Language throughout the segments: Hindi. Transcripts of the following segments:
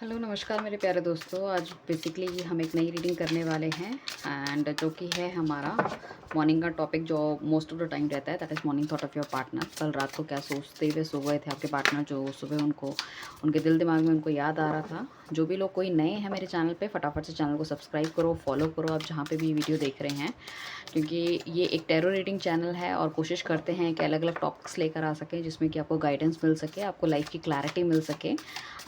हेलो नमस्कार मेरे प्यारे दोस्तों। आज बेसिकली हम एक नई रीडिंग करने वाले हैं एंड जो कि है हमारा मॉर्निंग का टॉपिक जो मोस्ट ऑफ द टाइम रहता है, that is morning thought of your partner. कल रात को क्या सोचते हुए सो गए थे आपके पार्टनर, जो सुबह उनको उनके दिल दिमाग में उनको याद आ रहा था। जो भी लोग कोई नए हैं मेरे चैनल पे, फटाफट से चैनल को सब्सक्राइब करो, फॉलो करो आप जहाँ पे भी वीडियो देख रहे हैं, क्योंकि ये एक टैरो रीडिंग चैनल है और कोशिश करते हैं कि अलग अलग टॉपिक्स लेकर आ सकें जिसमें कि आपको गाइडेंस मिल सके, आपको लाइफ की क्लैरिटी मिल सके।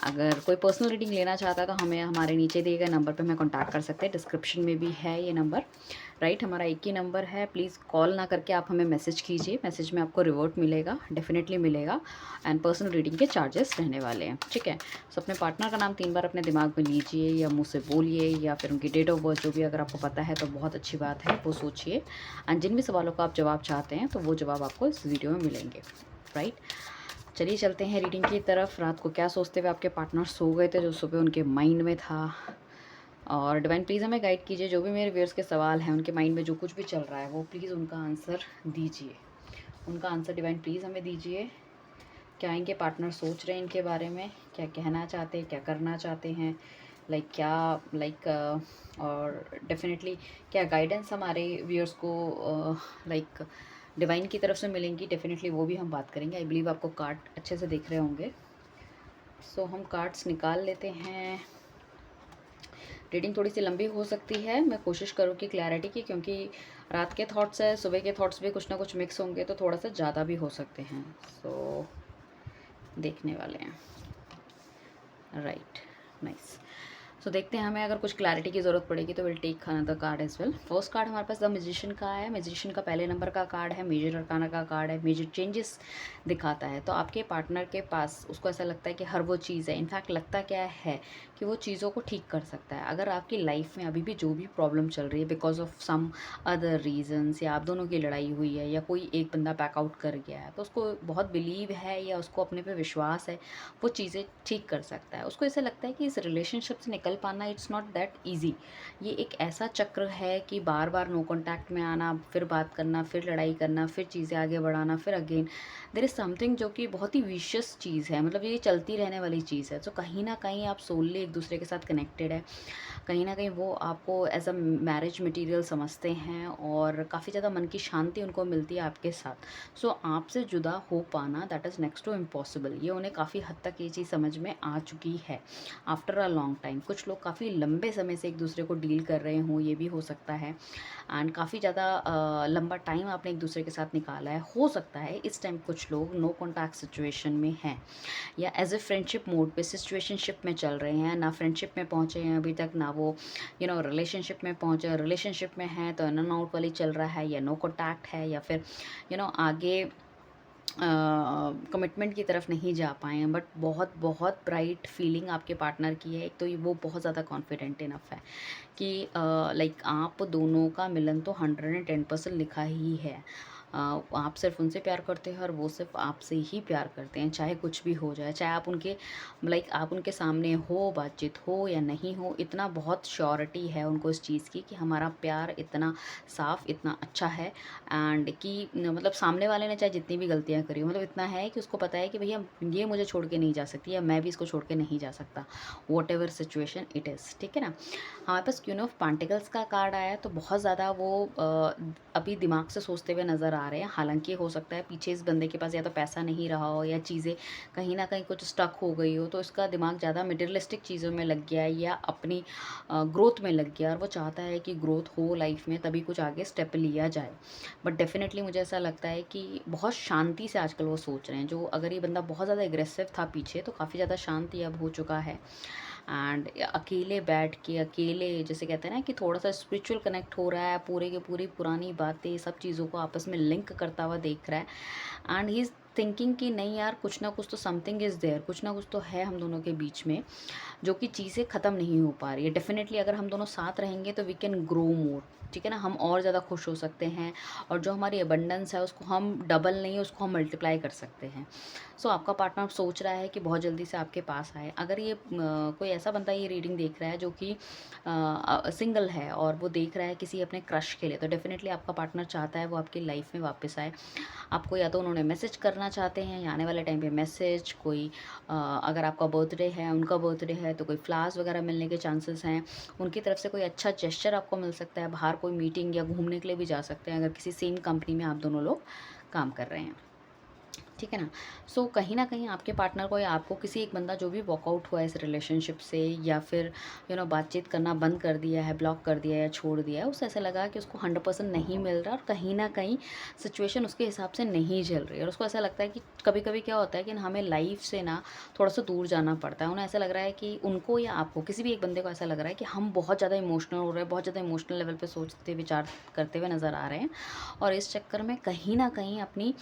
अगर कोई पर्सनल रीडिंग लेना चाहता है तो हमें हमारे नीचे दिए गए नंबर पे हमें कॉन्टैक्ट कर सकते हैं। डिस्क्रिप्शन में भी है ये नंबर, राइट। हमारा एक ही नंबर है। प्लीज़ कॉल ना करके आप हमें मैसेज कीजिए। मैसेज में आपको रिवॉर्ड मिलेगा, डेफिनेटली मिलेगा। एंड पर्सनल रीडिंग के चार्जेस रहने वाले हैं, ठीक है। सो अपने पार्टनर का नाम 3 बार अपने दिमाग में लीजिए या मुँह से बोलिए, या फिर उनकी डेट ऑफ बर्थ जो भी अगर आपको पता है तो बहुत अच्छी बात है, वो सोचिए। एंड जिन भी सवालों का आप जवाब चाहते हैं तो वो जवाब आपको इस वीडियो में मिलेंगे, राइट। चलिए चलते हैं रीडिंग की तरफ। रात को क्या सोचते हुए आपके पार्टनर सो गए थे, जो सुबह उनके माइंड में था। और डिवाइन प्लीज़ हमें गाइड कीजिए। जो भी मेरे व्यूअर्स के सवाल हैं, उनके माइंड में जो कुछ भी चल रहा है, वो प्लीज़ उनका आंसर दीजिए। उनका आंसर डिवाइन प्लीज़ हमें दीजिए। क्या इनके पार्टनर सोच रहे हैं इनके बारे में, क्या कहना चाहते हैं, क्या करना चाहते हैं, लाइक क्या, लाइक और डेफिनेटली क्या गाइडेंस हमारे व्यूअर्स को लाइक डिवाइन की तरफ से मिलेंगी, डेफिनेटली वो भी हम बात करेंगे। आई बिलीव आपको कार्ड अच्छे से दिख रहे होंगे। सो हम कार्ड्स निकाल लेते हैं। रीडिंग थोड़ी सी लंबी हो सकती है, मैं कोशिश करूँ क्लैरिटी की, क्योंकि रात के थॉट्स है, सुबह के थॉट्स भी कुछ ना कुछ मिक्स होंगे तो थोड़ा सा ज़्यादा भी हो सकते हैं। सो देखने वाले हैं, राइट, नाइस। सो देखते हैं, हमें अगर कुछ क्लैरिटी की ज़रूरत पड़ेगी तो will take another card as well. First card हमारे पास द मैजिशियन का है। मैजिशियन का पहले नंबर का कार्ड है, मेजर अरकाना का कार्ड है, मेजर चेंजेस दिखाता है। तो आपके पार्टनर के पास उसको ऐसा लगता है कि हर वो चीज़ है, इनफैक्ट लगता क्या है कि वो चीज़ों को ठीक कर सकता है। अगर आपकी लाइफ में अभी भी जो भी प्रॉब्लम चल रही है because of some other reasons, या आप दोनों की लड़ाई हुई है, या कोई एक बंदा बैक आउट कर गया है, तो उसको बहुत बिलीव है या उसको अपने पे विश्वास है, वो चीज़ें ठीक कर सकता है। उसको ऐसा लगता है कि इस रिलेशनशिप से निकल पाना इट्स नॉट दैट ईजी। ये एक ऐसा चक्र है कि बार बार नो कॉन्टैक्ट में आना, फिर बात करना, फिर लड़ाई करना, फिर चीज़ें आगे बढ़ाना, फिर अगेन देयर इज़ समथिंग जो कि बहुत ही विशियस चीज़ है। मतलब ये चलती रहने वाली चीज़ है। तो कहीं ना कहीं आप सोलली एक दूसरे के साथ कनेक्टेड है, कहीं ना कहीं वो आपको एज अ मैरिज मटेरियल समझते हैं, और काफ़ी ज़्यादा मन की शांति उनको मिलती है आपके साथ। सो आपसे जुदा हो पाना that is next to impossible. ये उन्हें काफ़ी हद तक ये चीज़ समझ में आ चुकी है आफ्टर अ लॉन्ग टाइम। कुछ लोग काफ़ी लंबे समय से एक दूसरे को डील कर रहे हों, ये भी हो सकता है। एंड काफ़ी ज़्यादा लंबा टाइम आपने एक दूसरे के साथ निकाला है। हो सकता है इस टाइम कुछ लोग नो कॉन्टैक्ट सिचुएशन में हैं, या एज ए फ्रेंडशिप मोड पे सिचुएशनशिप में चल रहे हैं। ना फ्रेंडशिप में पहुँचे हैं अभी तक, ना वो रिलेशनशिप में पहुँचे। रिलेशनशिप में है तो इन एंड आउट वाली चल रहा है, या नो कॉन्टैक्ट है, या फिर आगे कमिटमेंट की तरफ नहीं जा पाए हैं। बट बहुत बहुत ब्राइट फीलिंग आपके पार्टनर की है। एक तो वो बहुत ज़्यादा कॉन्फिडेंट इनफ है कि लाइक आप दोनों का मिलन तो 110% लिखा ही है। आप सिर्फ उनसे प्यार करते हैं और वो सिर्फ आपसे ही प्यार करते हैं, चाहे कुछ भी हो जाए। चाहे आप उनके लाइक आप उनके सामने हो, बातचीत हो या नहीं हो, इतना बहुत श्योरिटी है उनको इस चीज़ की कि हमारा प्यार इतना साफ, इतना अच्छा है। एंड कि मतलब सामने वाले ने चाहे जितनी भी गलतियाँ करी हो, मतलब इतना है कि उसको पता है कि भैया ये मुझे छोड़ के नहीं जा सकती, या मैं भी इसको छोड़ के नहीं जा सकता, what ever situation it is, ठीक है ना। हमारे पास क्वीन ऑफ पेंटिकल्स का कार्ड आया, तो बहुत ज़्यादा वो अभी दिमाग से सोचते हुए नज़र आ रहे हैं। हालांकि हो सकता है पीछे इस बंदे के पास या तो पैसा नहीं रहा हो, या चीज़ें कहीं ना कहीं कुछ स्टक हो गई हो, तो इसका दिमाग ज़्यादा मटेरियलिस्टिक चीज़ों में लग गया है, या अपनी ग्रोथ में लग गया, और वो चाहता है कि ग्रोथ हो लाइफ में, तभी कुछ आगे स्टेप लिया जाए। बट डेफिनेटली मुझे ऐसा लगता है कि बहुत शांति से आजकल वो सोच रहे हैं। जो अगर ये बंदा बहुत ज़्यादा एग्रेसिव था पीछे, तो काफ़ी ज़्यादा शांति अब हो चुका है। एंड अकेले बैठ के, अकेले जैसे कहते हैं ना कि थोड़ा सा स्पिरिचुअल कनेक्ट हो रहा है, पूरे के पूरी पुरानी बातें, सब चीज़ों को आपस में लिंक करता हुआ देख रहा है। एंड ही इज़ थिंकिंग कि नहीं यार, कुछ ना कुछ तो समथिंग इज़ देयर, कुछ ना कुछ तो है हम दोनों के बीच में, जो कि चीज़ें ख़त्म नहीं हो पा रही है। डेफिनेटली अगर हम दोनों साथ रहेंगे तो वी कैन ग्रो मोर, ठीक है ना। हम और ज़्यादा खुश हो सकते हैं, और जो हमारी अबंडेंस है उसको हम डबल नहीं, उसको हम मल्टीप्लाई कर सकते हैं। सो आपका पार्टनर सोच रहा है कि बहुत जल्दी से आपके पास आए। अगर ये कोई ऐसा बंदा ये रीडिंग देख रहा है जो कि सिंगल है, और वो देख रहा है किसी अपने क्रश के लिए, तो डेफिनेटली आपका पार्टनर चाहता है वो आपकी लाइफ में वापस आए। आपको या तो उन्होंने मैसेज करना चाहते हैं, या आने वाले टाइम पे मैसेज, कोई अगर आपका बर्थडे है, उनका बर्थडे है, है तो कोई फ्लावर्स वगैरह मिलने के चांसेस हैं। उनकी तरफ से कोई अच्छा जेस्चर आपको मिल सकता है, बाहर कोई मीटिंग या घूमने के लिए भी जा सकते हैं अगर किसी सेम कंपनी में आप दोनों लोग काम कर रहे हैं, ठीक है ना। सो कहीं ना कहीं आपके पार्टनर को या आपको किसी एक बंदा जो भी वॉकआउट हुआ है इस रिलेशनशिप से, या फिर बातचीत करना बंद कर दिया है, ब्लॉक कर दिया है या छोड़ दिया है, उससे ऐसा लगा कि उसको 100% नहीं मिल रहा और कहीं ना कहीं सिचुएशन उसके हिसाब से नहीं झेल रही है। और उसको ऐसा लगता है कि कभी कभी क्या होता है कि हमें लाइफ से ना थोड़ा सा दूर जाना पड़ता है। उन्हें ऐसा लग रहा है कि उनको या आपको, किसी भी एक बंदे को ऐसा लग रहा है कि हम बहुत ज़्यादा इमोशनल हो रहे हैं, बहुत ज़्यादा इमोशनल लेवल पर सोचते विचार करते हुए नज़र आ रहे हैं, और इस चक्कर में कहीं ना कहीं अपनी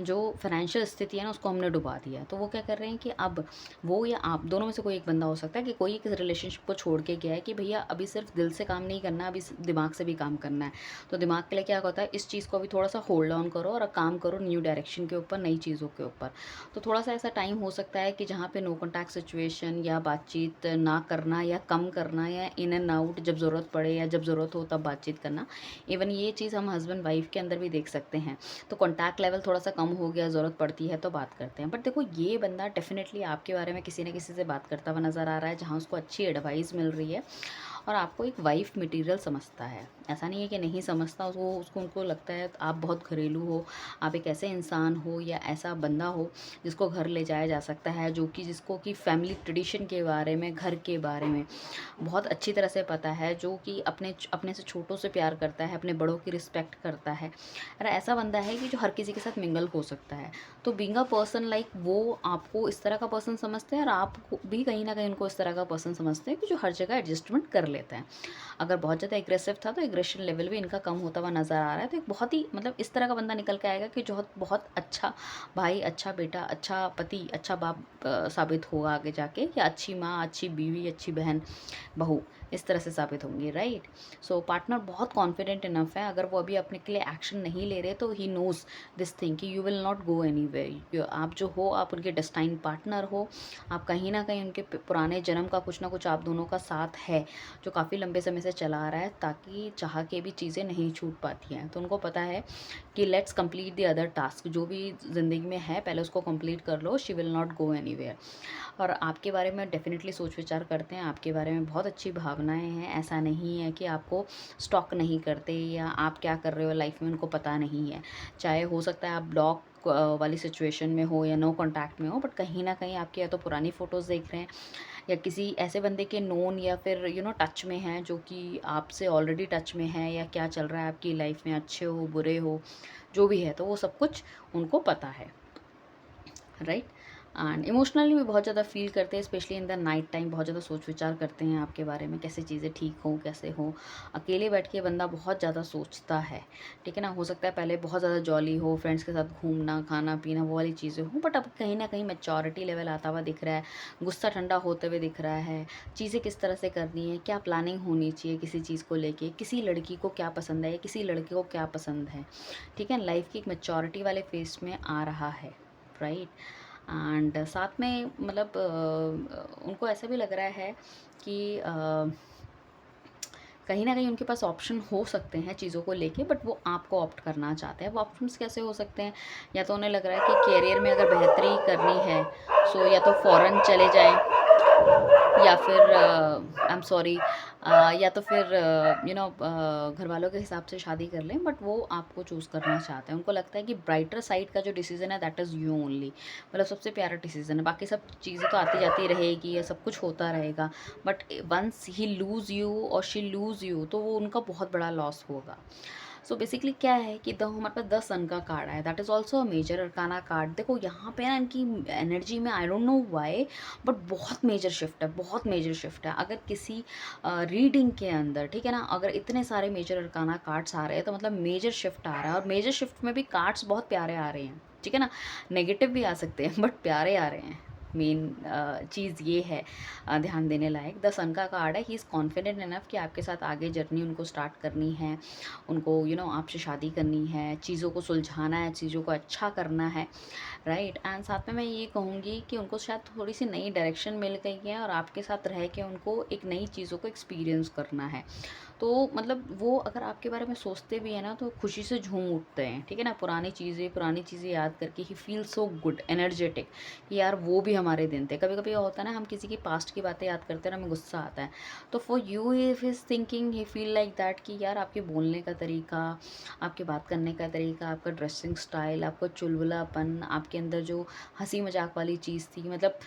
जो फाइनेंशियल स्थिति है ना उसको हमने डुबा दिया। तो वो क्या कर रहे हैं कि अब वो या आप दोनों में से कोई एक बंदा हो सकता है कि कोई एक रिलेशनशिप को छोड़ के गया है कि भैया अभी सिर्फ दिल से काम नहीं करना, अभी दिमाग से भी काम करना है। तो दिमाग के लिए क्या होता है, इस चीज़ को अभी थोड़ा सा होल्ड ऑन करो और काम करो न्यू डायरेक्शन के ऊपर, नई चीज़ों के ऊपर। तो थोड़ा सा ऐसा टाइम हो सकता है कि जहाँ पे नो कॉन्टैक्ट सिचुएशन या बातचीत ना करना या कम करना, या इन एंड आउट जब ज़रूरत पड़े या जब ज़रूरत हो तब बातचीत करना। इवन ये चीज़ हम हस्बैंड वाइफ के अंदर भी देख सकते हैं। तो कॉन्टैक्ट लेवल थोड़ा सा कम हो गया, ज़रूरत पड़ती है तो बात करते हैं। बट देखो ये बंदा डेफिनेटली आपके बारे में किसी न किसी से बात करता हुआ नज़र आ रहा है, जहाँ उसको अच्छी एडवाइस मिल रही है और आपको एक वाइफ मटेरियल समझता है। ऐसा नहीं है कि नहीं समझता, उसको उनको लगता है आप बहुत घरेलू हो, आप एक ऐसे इंसान हो या ऐसा बंदा हो जिसको घर ले जाया जा सकता है, जो कि जिसको कि फैमिली ट्रेडिशन के बारे में, घर के बारे में बहुत अच्छी तरह से पता है, जो कि अपने अपने से छोटों से प्यार करता है, अपने बड़ों की रिस्पेक्ट करता है। और ऐसा बंदा है कि जो हर किसी के साथ मिंगल हो सकता है। तो बीइंग अ पर्सन लाइक वो आपको इस तरह का पर्सन समझते हैं और आप भी कहीं ना कहीं उनको इस तरह का पर्सन समझते हैं कि जो हर जगह एडजस्टमेंट कर लेते हैं। अगर बहुत ज़्यादा एग्रेसिव था तो एग्रेशन लेवल भी इनका कम होता हुआ नज़र आ रहा है। तो एक बहुत ही इस तरह का बंदा निकल के आएगा कि जो बहुत अच्छा भाई, अच्छा बेटा, अच्छा पति, अच्छा बाप साबित होगा आगे जाके, या अच्छी माँ, अच्छी बीवी, अच्छी बहन, बहू, इस तरह से साबित होंगी, राइट। सो पार्टनर बहुत कॉन्फिडेंट इनफ है। अगर वो अभी अपने के लिए एक्शन नहीं ले रहे तो ही नोज दिस थिंग कि you will not go anywhere. आप जो हो, आप उनके डेस्टाइन पार्टनर हो। आप कहीं ना कहीं उनके पुराने जन्म का कुछ ना कुछ आप दोनों का साथ है, जो काफ़ी लंबे समय से चला आ रहा है, ताकि चाह के भी चीज़ें नहीं छूट पाती हैं। तो उनको पता है कि let's complete the other task, जो भी ज़िंदगी में है पहले उसको कंप्लीट कर लो, she will not go anywhere. और आपके बारे में डेफिनेटली सोच विचार करते हैं, आपके बारे में बहुत अच्छी भावनाएं हैं। ऐसा नहीं है कि आपको स्टॉक नहीं करते या आप क्या कर रहे हो लाइफ में उनको पता नहीं है। चाहे हो सकता है आप ब्लॉक वाली सिचुएशन में हो या नो कांटेक्ट में हो, बट कहीं ना कहीं आपकी या तो पुरानी फ़ोटोज़ देख रहे हैं या किसी ऐसे बंदे के नोन या फिर टच में हैं, जो कि आपसे ऑलरेडी टच में है, या क्या चल रहा है आपकी लाइफ में, अच्छे हो बुरे हो जो भी है, तो वो सब कुछ उनको पता है, राइट। एंड इमोशनली भी बहुत ज़्यादा फील करते हैं, specially in the night time बहुत ज़्यादा सोच विचार करते हैं आपके बारे में, कैसे चीज़ें ठीक हों, कैसे हो। अकेले बैठ के बंदा बहुत ज़्यादा सोचता है, ठीक है ना। हो सकता है पहले बहुत ज़्यादा जॉली हो, फ्रेंड्स के साथ घूमना, खाना पीना, वो वाली चीज़ें हो, बट अब कहीं ना कहीं मैच्योरिटी लेवल आता हुआ दिख रहा है, गुस्सा ठंडा होते हुए दिख रहा है, चीज़ें किस तरह से करनी है, क्या प्लानिंग होनी चाहिए किसी चीज़ को लेके, किसी लड़की को क्या पसंद है या किसी लड़के को क्या पसंद है, ठीक है। लाइफ की एक मैच्योरिटी वाले फेस में आ रहा है, राइट। एंड साथ में उनको ऐसा भी लग रहा है कि कहीं ना कहीं उनके पास ऑप्शन हो सकते हैं चीज़ों को लेके, बट वो आपको ऑप्ट करना चाहते हैं। वो ऑप्शंस कैसे हो सकते हैं, या तो उन्हें लग रहा है कि करियर में अगर बेहतरी करनी है, सो या तो फॉरेन चले जाएं, या फिर आई एम सॉरी, या तो फिर घर वालों के हिसाब से शादी कर लें, बट वो आपको चूज़ करना चाहते हैं। उनको लगता है कि ब्राइटर साइड का जो डिसीजन है दैट इज़ यू ओनली, सबसे प्यारा डिसीजन है। बाकी सब चीज़ें तो आती जाती रहेगी, या सब कुछ होता रहेगा, but once he lose you और शी लूज़ यू, तो वो उनका बहुत बड़ा लॉस होगा। सो बेसिकली क्या है कि हमारे पास 10 सन का कार्ड है, that is also a major arcana card. देखो यहाँ पे ना इनकी एनर्जी में I don't know why, but बहुत मेजर शिफ्ट है, बहुत मेजर शिफ्ट है। अगर किसी रीडिंग के अंदर, ठीक है ना, अगर इतने सारे मेजर अरकाना कार्ड्स आ रहे हैं, तो मेजर शिफ्ट आ रहा है, और मेजर शिफ्ट में भी कार्ड्स बहुत प्यारे आ रहे हैं, ठीक है ना। नेगेटिव भी आ सकते हैं बट प्यारे आ रहे हैं। मेन चीज़ ये है ध्यान देने लायक। द सन का कार्ड है, ही इज़ कॉन्फिडेंट इनफ कि आपके साथ आगे जर्नी उनको स्टार्ट करनी है, उनको आपसे शादी करनी है, चीज़ों को सुलझाना है, चीज़ों को अच्छा करना है, राइट। एंड साथ में मैं ये कहूँगी कि उनको शायद थोड़ी सी नई डायरेक्शन मिल गई है, और आपके साथ रह के उनको एक नई चीज़ों को एक्सपीरियंस करना है। तो वो अगर आपके बारे में सोचते भी है ना, तो खुशी से झूम उठते हैं, ठीक है ना। पुरानी चीज़ें याद करके ही फील सो गुड, एनर्जेटिक, कि यार वो भी हमारे दिन थे। कभी कभी होता है ना, हम किसी की पास्ट की बातें याद करते हैं ना, हमें गुस्सा आता है। तो for you if is thinking he feel like that कि यार आपके बोलने का तरीका, आपके बात करने का तरीका, आपका ड्रेसिंग स्टाइल, आपका चुलबुलापन, आपके अंदर जो हंसी मजाक वाली चीज़ थी, मतलब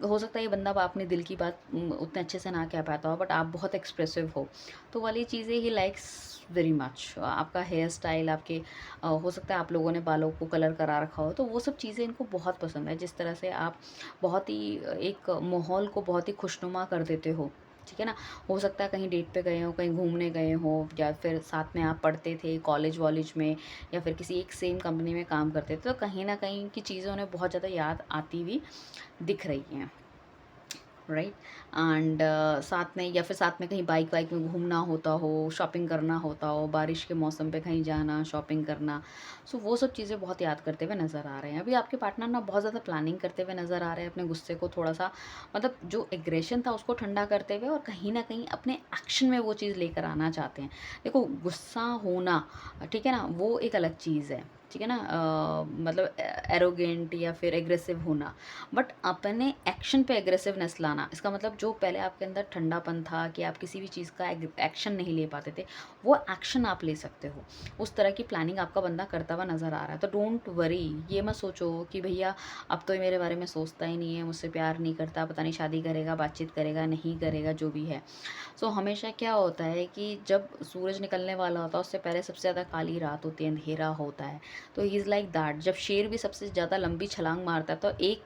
हो सकता है ये बंदा अपने दिल की बात उतने अच्छे से ना कह पाता हो, बट आप बहुत एक्सप्रेसिव हो, तो वाली चीज़ें ही लाइक्स वेरी मच। आपका हेयर स्टाइल, आपके हो सकता है आप लोगों ने बालों को कलर करा रखा हो, तो वो सब चीज़ें इनको बहुत पसंद है। जिस तरह से आप बहुत ही एक माहौल को बहुत ही खुशनुमा कर देते हो, ठीक है ना। हो सकता है कहीं डेट पे गए हो, कहीं घूमने गए हो, या फिर साथ में आप पढ़ते थे कॉलेज वॉलेज में, या फिर किसी एक सेम कंपनी में काम करते थे, तो कहीं ना कहीं की चीज़ें उन्हें बहुत ज़्यादा याद आती हुई दिख रही हैं, राइट। एंड साथ में, या फिर साथ में कहीं बाइक वाइक में घूमना होता हो, शॉपिंग करना होता हो, बारिश के मौसम पे कहीं जाना, शॉपिंग करना, सो वो सब चीज़ें बहुत याद करते हुए नज़र आ रहे हैं। अभी आपके पार्टनर ना बहुत ज़्यादा प्लानिंग करते हुए नज़र आ रहे हैं, अपने गुस्से को थोड़ा सा, मतलब जो एग्रेशन था उसको ठंडा करते हुए, और कहीं ना कहीं अपने एक्शन में वो चीज़ लेकर आना चाहते हैं। देखो, गुस्सा होना, ठीक है ना, वो एक अलग चीज़ है, ठीक है ना, मतलब एरोगेंट या फिर एग्रेसिव होना, बट अपने एक्शन पे एग्रेसिवनेस लाना, इसका मतलब जो पहले आपके अंदर ठंडापन था कि आप किसी भी चीज़ का एक्शन नहीं ले पाते थे, वो एक्शन आप ले सकते हो। उस तरह की प्लानिंग आपका बंदा करता हुआ नज़र आ रहा है। तो डोंट वरी, ये मत सोचो कि भैया अब तो ये मेरे बारे में सोचता ही नहीं है, मुझसे प्यार नहीं करता, पता नहीं शादी करेगा, बातचीत करेगा, नहीं करेगा, जो भी है। सो हमेशा क्या होता है कि जब सूरज निकलने वाला होता है, उससे पहले सबसे ज़्यादा काली रात होती है, अंधेरा होता है। तो ही इज़ लाइक दैट। जब शेर भी सबसे ज़्यादा लंबी छलांग मारता है, तो एक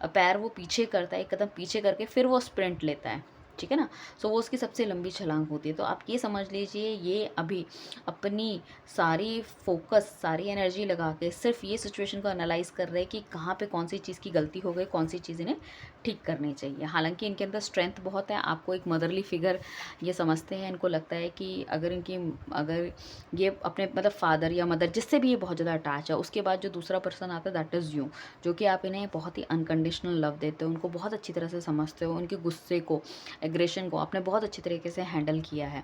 पैर वो पीछे करता है, एक कदम पीछे करके फिर वो स्प्रिंट लेता है, ठीक है ना। सो वो उसकी सबसे लंबी छलांग होती है। तो आप ये समझ लीजिए, ये अभी अपनी सारी फोकस, सारी एनर्जी लगा के सिर्फ ये सिचुएशन को एनालाइज कर रहे हैं कि कहाँ पे कौन सी चीज़ की गलती हो गई, कौन सी चीज़ इन्हें ठीक करनी चाहिए। हालांकि इनके अंदर स्ट्रेंथ बहुत है, आपको एक मदरली फिगर ये समझते हैं। इनको लगता है कि अगर ये अपने मतलब फादर या मदर, जिससे भी ये बहुत ज़्यादा अटैच है, उसके बाद जो दूसरा पर्सन आता है दैट इज़ यू, जो कि आप इन्हें बहुत ही अनकंडीशनल लव देते हो, उनको बहुत अच्छी तरह से समझते हो, उनके गुस्से को, एग्रेशन को आपने बहुत अच्छी तरीके से हैंडल किया है।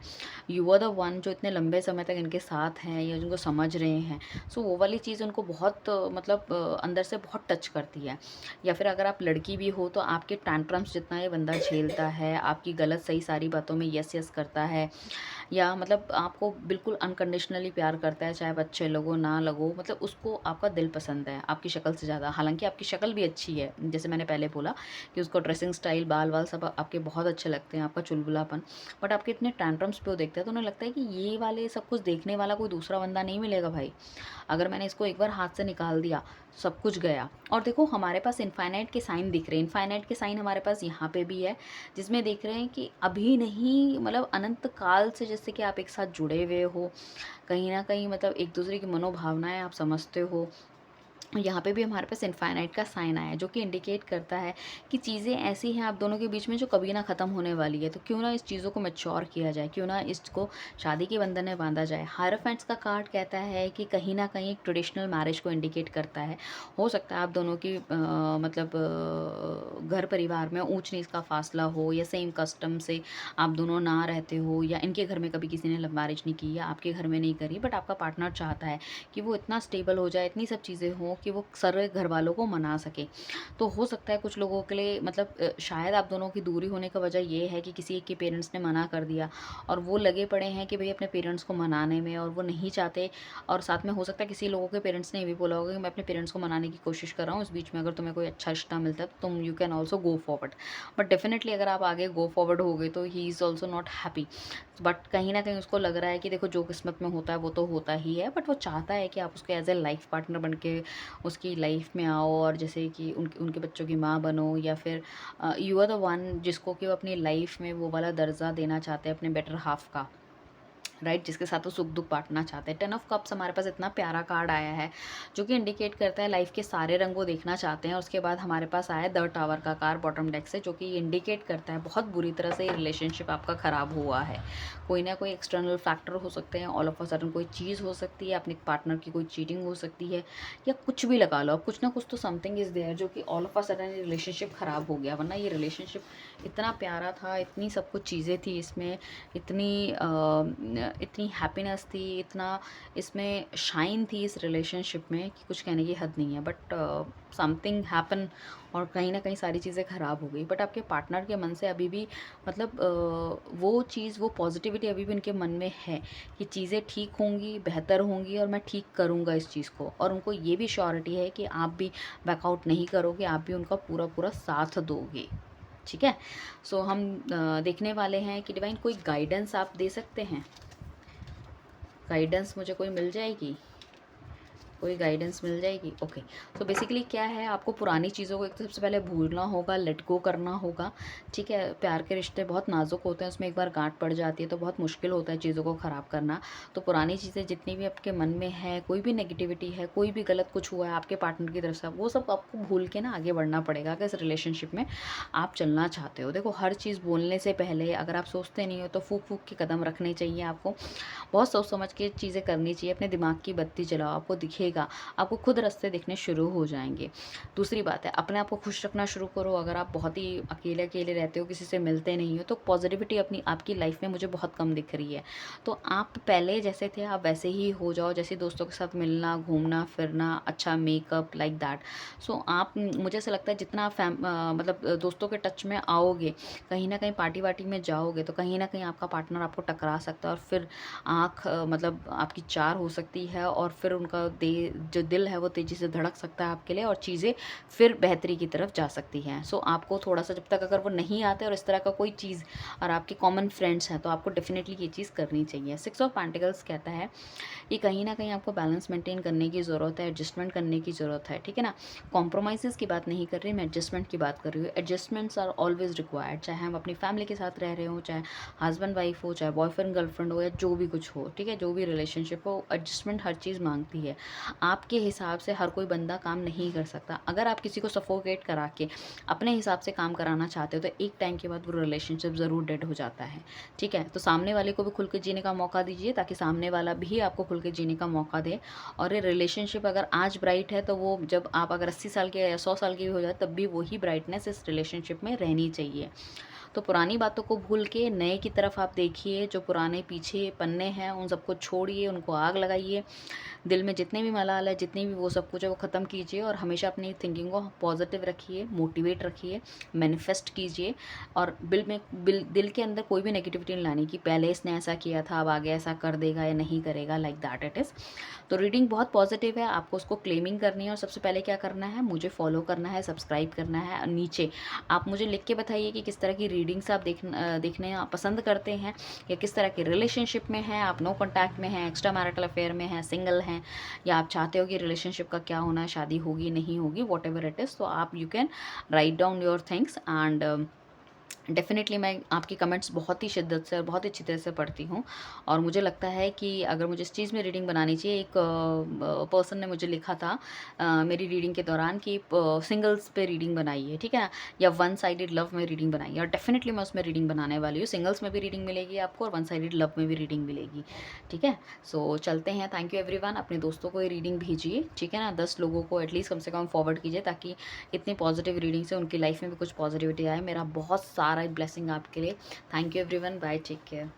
यू आर द वन जो इतने लंबे समय तक इनके साथ हैं या जिनको समझ रहे हैं। सो वो वाली चीज़ उनको बहुत मतलब अंदर से बहुत टच करती है। या फिर अगर आप लड़की भी हो, तो आपके टैंट्रम्स जितना ये बंदा झेलता है, आपकी गलत सही सारी बातों में यस यस करता है, या मतलब आपको बिल्कुल अनकंडीशनली प्यार करता है, चाहे आप अच्छे लगो ना लगो, मतलब उसको आपका दिल पसंद है आपकी शक्ल से ज़्यादा। हालांकि आपकी शक्ल भी अच्छी है, जैसे मैंने पहले बोला कि उसको ड्रेसिंग स्टाइल, बाल वाल सब आपके बहुत अच्छे लगते हैं, आपका चुलबुलापन, बट आपके इतने टैंट्रम्स पे वो देखता है, तो उन्हें लगता है कि ये वाले सब कुछ देखने वाला कोई दूसरा बंदा नहीं मिलेगा भाई। अगर मैंने इसको एक बार हाथ से निकाल दिया, सब कुछ गया। और देखो, हमारे पास इनफाइनाइट के साइन दिख रहे हैं, इनफाइनाइट के साइन हमारे पास यहाँ पे भी है, जिसमें देख रहे हैं कि अभी नहीं, मतलब अनंत काल से जैसे कि आप एक साथ जुड़े हुए हो, कहीं ना कहीं मतलब एक दूसरे की मनोभावनाएं आप समझते हो। यहाँ पे भी हमारे पास इनफाइनाइट का साइन आया है, जो कि इंडिकेट करता है कि चीज़ें ऐसी हैं आप दोनों के बीच में जो कभी ना ख़त्म होने वाली है। तो क्यों ना इस चीज़ों को मैच्योर किया जाए, क्यों ना इसको शादी के बंधन में बांधा जाए। हायरोफेंट्स का कार्ड कहता है कि कहीं ना कहीं एक ट्रेडिशनल मैरिज को इंडिकेट करता है। हो सकता है आप दोनों की मतलब घर परिवार में ऊंच नीच का फासला हो, या सेम कस्टम से आप दोनों ना रहते हो, या इनके घर में कभी किसी ने लव मैरिज नहीं की या आपके घर में नहीं करी, बट आपका पार्टनर चाहता है कि वो इतना स्टेबल हो जाए, इतनी सब चीज़ें हों कि वो सारे घर वालों को मना सके। तो हो सकता है कुछ लोगों के लिए मतलब शायद आप दोनों की दूरी होने का वजह ये है कि किसी एक के पेरेंट्स ने मना कर दिया, और वो लगे पड़े हैं कि भाई अपने पेरेंट्स को मनाने में, और वो नहीं चाहते। और साथ में हो सकता है किसी लोगों के पेरेंट्स ने ये भी बोला होगा कि मैं अपने पेरेंट्स को मनाने की कोशिश कर रहा हूँ, इस बीच में अगर तुम्हें कोई अच्छा रिश्ता मिलता है तो तुम you can also go forward. But definitely अगर आप आगे गो फॉरवर्ड हो गए, तो he is also not happy. But कहीं ना कहीं उसको लग रहा है कि देखो, जो किस्मत में होता है वो तो होता ही है, बट वो चाहता है कि आप उसको एज ए लाइफ पार्टनर बन के उसकी लाइफ में आओ, और जैसे कि उनके उनके बच्चों की माँ बनो, या फिर यू आर द वन जिसको कि वो अपनी लाइफ में वो वाला दर्जा देना चाहते हैं अपने बेटर हाफ का, राइट, जिसके साथ वो सुख दुख बांटना चाहते हैं। 10 ऑफ कप्स हमारे पास इतना प्यारा कार्ड आया है, जो कि इंडिकेट करता है लाइफ के सारे रंग वो देखना चाहते हैं। उसके बाद हमारे पास आया द टावर का कार्ड बॉटम डेक से, जो कि इंडिकेट करता है बहुत बुरी तरह से रिलेशनशिप आपका ख़राब हुआ है। कोई ना कोई एक्सटर्नल फैक्टर हो सकते हैं, ऑल ऑफ अ सडन कोई चीज़ हो सकती है, अपने पार्टनर की कोई चीटिंग हो सकती है, या कुछ भी लगा लो, कुछ ना कुछ तो समथिंग इज़ देयर जो कि all of a sudden relationship ख़राब हो गया। वरना ये रिलेशनशिप इतना प्यारा था, इतनी सब कुछ चीज़ें थी इसमें, इतनी इतनी हैप्पीनेस थी, इतना इसमें शाइन थी इस रिलेशनशिप में कि कुछ कहने की हद नहीं है। बट समथिंग हैपन और कहीं ना कहीं सारी चीज़ें ख़राब हो गई। बट आपके पार्टनर के मन से अभी भी मतलब वो चीज़, वो पॉजिटिविटी अभी भी उनके मन में है कि चीज़ें ठीक होंगी, बेहतर होंगी और मैं ठीक करूँगा इस चीज़ को। और उनको ये भी श्योरिटी है कि आप भी बैकआउट नहीं करोगे, आप भी उनका पूरा पूरा साथ दोगे। ठीक है। सो हम देखने वाले हैं कि डिवाइन कोई गाइडेंस आप दे सकते हैं। गाइडेंस मुझे कोई मिल जाएगी, कोई गाइडेंस मिल जाएगी। ओके। तो बेसिकली क्या है, आपको पुरानी चीज़ों को एक तो सबसे पहले भूलना होगा, लेट गो करना होगा। ठीक है। प्यार के रिश्ते बहुत नाजुक होते हैं, उसमें एक बार गांठ पड़ जाती है तो बहुत मुश्किल होता है चीज़ों को ख़राब करना। तो पुरानी चीज़ें जितनी भी आपके मन में है, कोई भी नेगेटिविटी है, कोई भी गलत कुछ हुआ है आपके पार्टनर की तरफ से, वो सब आपको भूल के ना आगे बढ़ना पड़ेगा अगर इस रिलेशनशिप में आप चलना चाहते हो। देखो, हर चीज़ बोलने से पहले अगर आप सोचते नहीं हो तो फूक फूक के कदम रखने चाहिए आपको। बहुत सोच समझ के चीज़ें करनी चाहिए। अपने दिमाग की बत्ती जलाओ, आपको दिखेगा, आपको खुद रास्ते दिखने शुरू हो जाएंगे। दूसरी बात है, अपने आप को खुश रखना शुरू करो। अगर आप बहुत ही अकेले अकेले रहते हो, किसी से मिलते नहीं हो, तो पॉजिटिविटी अपनी आपकी लाइफ में मुझे बहुत कम दिख रही है। तो आप पहले जैसे थे आप वैसे ही हो जाओ, जैसे दोस्तों के साथ मिलना, घूमना फिरना, अच्छा मेकअप, लाइक दैट। सो आप, मुझे ऐसा लगता है जितना आप मतलब दोस्तों के टच में आओगे, कहीं ना कहीं पार्टी वार्टी में जाओगे तो कहीं ना कहीं आपका पार्टनर आपको टकरा सकता है और फिर आँख मतलब आपकी चार हो सकती है और फिर उनका जो दिल है वो तेज़ी से धड़क सकता है आपके लिए और चीज़ें फिर बेहतरी की तरफ जा सकती हैं। सो आपको थोड़ा सा, जब तक अगर वो नहीं आते और इस तरह का कोई चीज़ और आपके कॉमन फ्रेंड्स हैं, तो आपको डेफिनेटली ये चीज़ करनी चाहिए। 6 ऑफ पेंटिकल्स कहता है कि कहीं ना कहीं आपको बैलेंस मेंटेन करने की ज़रूरत है, एडजस्टमेंट करने की ज़रूरत है। ठीक है ना। कॉम्प्रोमाइज़ की बात नहीं कर रही मैं, एडजस्टमेंट की बात कर रही हूँ। एडजस्टमेंट्स आर ऑलवेज रिक्वायर्ड, चाहे हम अपनी फैमिली के साथ रह रहे हो, चाहे हस्बैंड वाइफ हो, चाहे बॉयफ्रेंड गर्लफ्रेंड हो, या जो भी कुछ हो। ठीक है। जो भी रिलेशनशिप हो, एडजस्टमेंट हर चीज़ मांगती है। आपके हिसाब से हर कोई बंदा काम नहीं कर सकता। अगर आप किसी को सफोकेट करा के अपने हिसाब से काम कराना चाहते हो तो एक टाइम के बाद वो रिलेशनशिप ज़रूर डेड हो जाता है। ठीक है। तो सामने वाले को भी खुल के जीने का मौका दीजिए ताकि सामने वाला भी आपको खुल के जीने का मौका दे। और ये रिलेशनशिप अगर आज ब्राइट है तो वो, जब आप अगर 80 साल के या 100 साल के भी हो जाए तब भी वही ब्राइटनेस इस रिलेशनशिप में रहनी चाहिए। तो पुरानी बातों को भूल के नए की तरफ आप देखिए। जो पुराने पीछे पन्ने हैं उन सबको छोड़िए, उनको आग लगाइए। दिल में जितने भी मलाल है, जितनी भी वो सब कुछ है, वो ख़त्म कीजिए और हमेशा अपनी थिंकिंग को पॉजिटिव रखिए, मोटिवेट रखिए, मैनिफेस्ट कीजिए। और दिल के अंदर कोई भी नेगेटिविटी नहीं लानी कि पहले इसने ऐसा किया था अब आगे ऐसा कर देगा या नहीं करेगा, लाइक दैट इट इज़। तो रीडिंग बहुत पॉजिटिव है, आपको उसको क्लेमिंग करनी है। और सबसे पहले क्या करना है, मुझे फॉलो करना है, सब्सक्राइब करना है। और नीचे आप मुझे लिख के बताइए कि किस तरह की रीडिंग्स आप देखने पसंद करते हैं, या किस तरह के रिलेशनशिप में हैं आप, नो कॉन्टैक्ट में हैं, एक्स्ट्रा मैरिटल अफेयर में हैं, सिंगल हैं, या आप चाहते हो कि रिलेशनशिप का क्या होना है, शादी होगी नहीं होगी, वॉट एवर इट इज़। तो आप you can write down your things and definitely मैं आपकी कमेंट्स बहुत ही शिद्दत से और बहुत ही अच्छी तरह से पढ़ती हूँ। और मुझे लगता है कि अगर मुझे इस चीज़ में रीडिंग बनानी चाहिए, एक पर्सन ने मुझे लिखा था मेरी रीडिंग के दौरान कि सिंगल्स पे रीडिंग बनाइए, ठीक है ना, या वन साइडेड लव में रीडिंग बनाइए। और डेफ़िनेटली मैं उसमें रीडिंग बनाने वाली हूँ। सिंगल्स में भी रीडिंग मिलेगी आपको और वन साइडेड लव में भी रीडिंग मिलेगी। ठीक है। सो चलते हैं। Thank you everyone. अपने दोस्तों को ये रीडिंग भेजिए, ठीक है ना। 10 लोगों को एटलीस्ट कम से कम फॉरवर्ड कीजिए ताकि इतनी पॉजिटिव रीडिंग से उनकी लाइफ में भी कुछ पॉजिटिविटी आए। मेरा बहुत सारा ब्लेसिंग आपके लिए। Thank you everyone. Bye, take care.